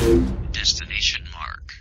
Destination Mark.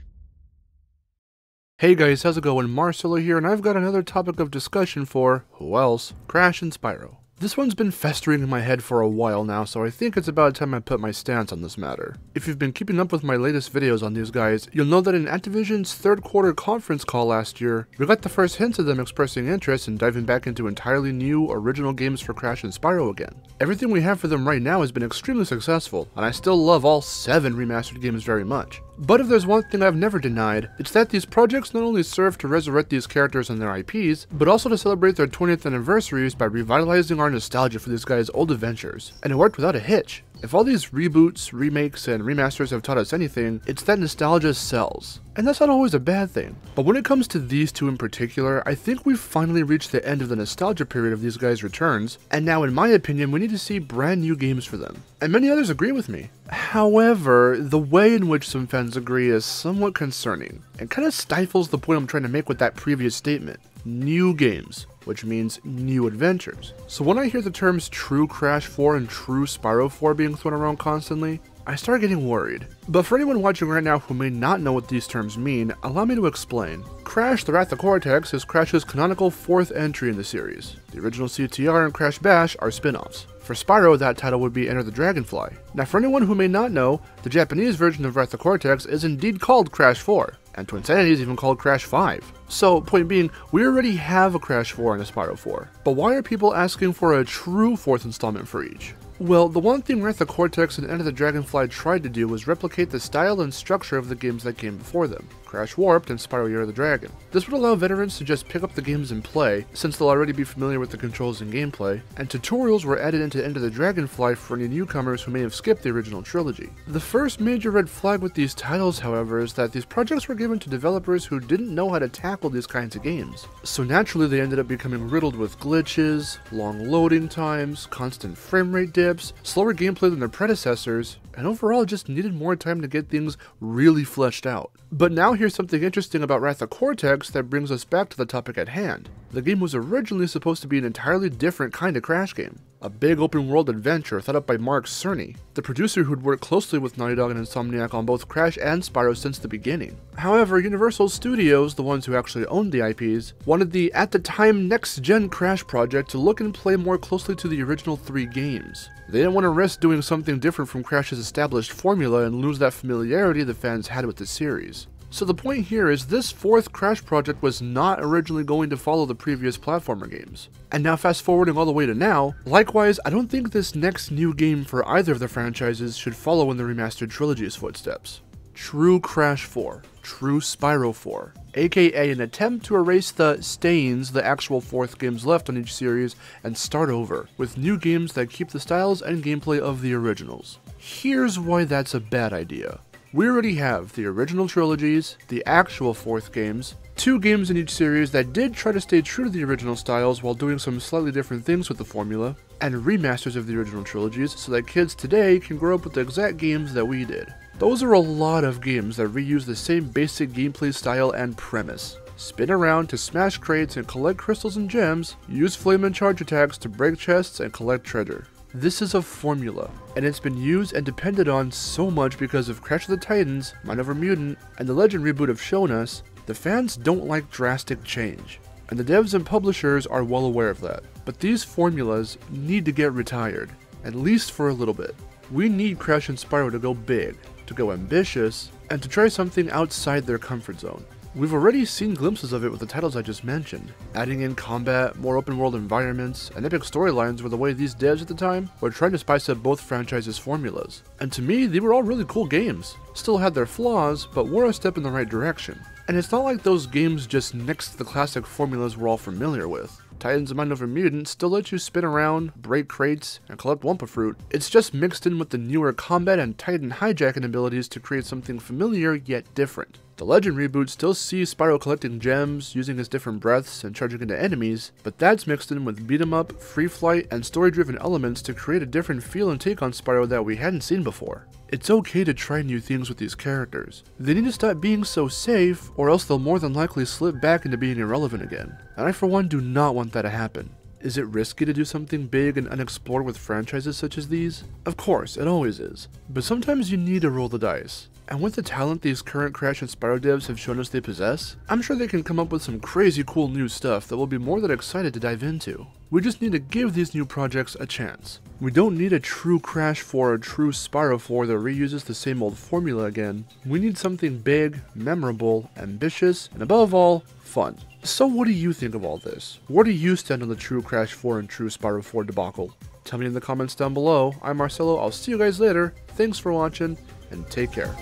Hey guys, how's it going? Marcelo here, and I've got another topic of discussion for, who else, Crash and Spyro. This one's been festering in my head for a while now, so I think it's about time I put my stance on this matter. If you've been keeping up with my latest videos on these guys, you'll know that in Activision's third quarter conference call last year, we got the first hints of them expressing interest in diving back into entirely new, original games for Crash and Spyro again. Everything we have for them right now has been extremely successful, and I still love all 7 remastered games very much. But if there's one thing I've never denied, it's that these projects not only serve to resurrect these characters and their IPs, but also to celebrate their 20th anniversaries by revitalizing our nostalgia for these guys' old adventures. And it worked without a hitch. If all these reboots, remakes, and remasters have taught us anything, it's that nostalgia sells. And that's not always a bad thing. But when it comes to these two in particular, I think we've finally reached the end of the nostalgia period of these guys' returns, and now in my opinion we need to see brand new games for them. And many others agree with me. However, the way in which some fans agree is somewhat concerning, and kind of stifles the point I'm trying to make with that previous statement. New games, which means new adventures. So when I hear the terms True Crash 4 and True Spyro 4 being thrown around constantly, I start getting worried. But for anyone watching right now who may not know what these terms mean, allow me to explain. Crash the Wrath of Cortex is Crash's canonical 4th entry in the series. The original CTR and Crash Bash are spin-offs. For Spyro, that title would be Enter the Dragonfly. Now for anyone who may not know, the Japanese version of Wrath of Cortex is indeed called Crash 4, and Twinsanity is even called Crash 5. So, point being, we already have a Crash 4 and a Spyro 4. But why are people asking for a true 4th installment for each? Well, the one thing Wrath of Cortex and Enter the Dragonfly tried to do was replicate the style and structure of the games that came before them, Crash Warped and Spyro Year of the Dragon. This would allow veterans to just pick up the games and play, since they'll already be familiar with the controls and gameplay, and tutorials were added into Enter the Dragonfly for any newcomers who may have skipped the original trilogy. The first major red flag with these titles, however, is that these projects were given to developers who didn't know how to tackle these kinds of games. So naturally they ended up becoming riddled with glitches, long loading times, constant frame rate dips, slower gameplay than their predecessors, and overall just needed more time to get things really fleshed out. But now here's something interesting about Wrath of Cortex that brings us back to the topic at hand. The game was originally supposed to be an entirely different kind of Crash game. A big open world adventure thought up by Mark Cerny, the producer who'd worked closely with Naughty Dog and Insomniac on both Crash and Spyro since the beginning. However, Universal Studios, the ones who actually owned the IPs, wanted the at the time next-gen Crash project to look and play more closely to the original 3 games. They didn't want to risk doing something different from Crash's established formula and lose that familiarity the fans had with the series. So the point here is this 4th Crash project was not originally going to follow the previous platformer games. And now fast forwarding all the way to now, likewise I don't think this next new game for either of the franchises should follow in the remastered trilogy's footsteps. True Crash 4, True Spyro 4, aka an attempt to erase the stains the actual 4th games left on each series and start over, with new games that keep the styles and gameplay of the originals. Here's why that's a bad idea. We already have the original trilogies, the actual 4th games, 2 games in each series that did try to stay true to the original styles while doing some slightly different things with the formula, and remasters of the original trilogies so that kids today can grow up with the exact games that we did. Those are a lot of games that reuse the same basic gameplay style and premise. Spin around to smash crates and collect crystals and gems, use flame and charge attacks to break chests and collect treasure. This is a formula, and it's been used and depended on so much because of Crash of the Titans, Mind Over Mutant, and the Legend reboot have shown us, the fans don't like drastic change. And the devs and publishers are well aware of that. But these formulas need to get retired, at least for a little bit. We need Crash and Spyro to go big, to go ambitious, and to try something outside their comfort zone. We've already seen glimpses of it with the titles I just mentioned. Adding in combat, more open world environments, and epic storylines were the way these devs at the time were trying to spice up both franchises' formulas. And to me, they were all really cool games. Still had their flaws, but were a step in the right direction. And it's not like those games just nixed the classic formulas we're all familiar with. Titans and Mind Over Mutant still let you spin around, break crates, and collect Wumpa Fruit. It's just mixed in with the newer combat and Titan hijacking abilities to create something familiar yet different. The Legend reboot still sees Spyro collecting gems, using his different breaths, and charging into enemies, but that's mixed in with beat 'em up, free flight, and story-driven elements to create a different feel and take on Spyro that we hadn't seen before. It's okay to try new things with these characters. They need to stop being so safe, or else they'll more than likely slip back into being irrelevant again. And I for one do not want that to happen. Is it risky to do something big and unexplored with franchises such as these? Of course, it always is. But sometimes you need to roll the dice. And with the talent these current Crash and Spyro devs have shown us they possess, I'm sure they can come up with some crazy cool new stuff that we'll be more than excited to dive into. We just need to give these new projects a chance. We don't need a true Crash 4 or a true Spyro 4 that reuses the same old formula again. We need something big, memorable, ambitious, and above all, fun. So what do you think of all this? Where do you stand on the true Crash 4 and true Spyro 4 debacle? Tell me in the comments down below. I'm Marcelo, I'll see you guys later, thanks for watching, and take care.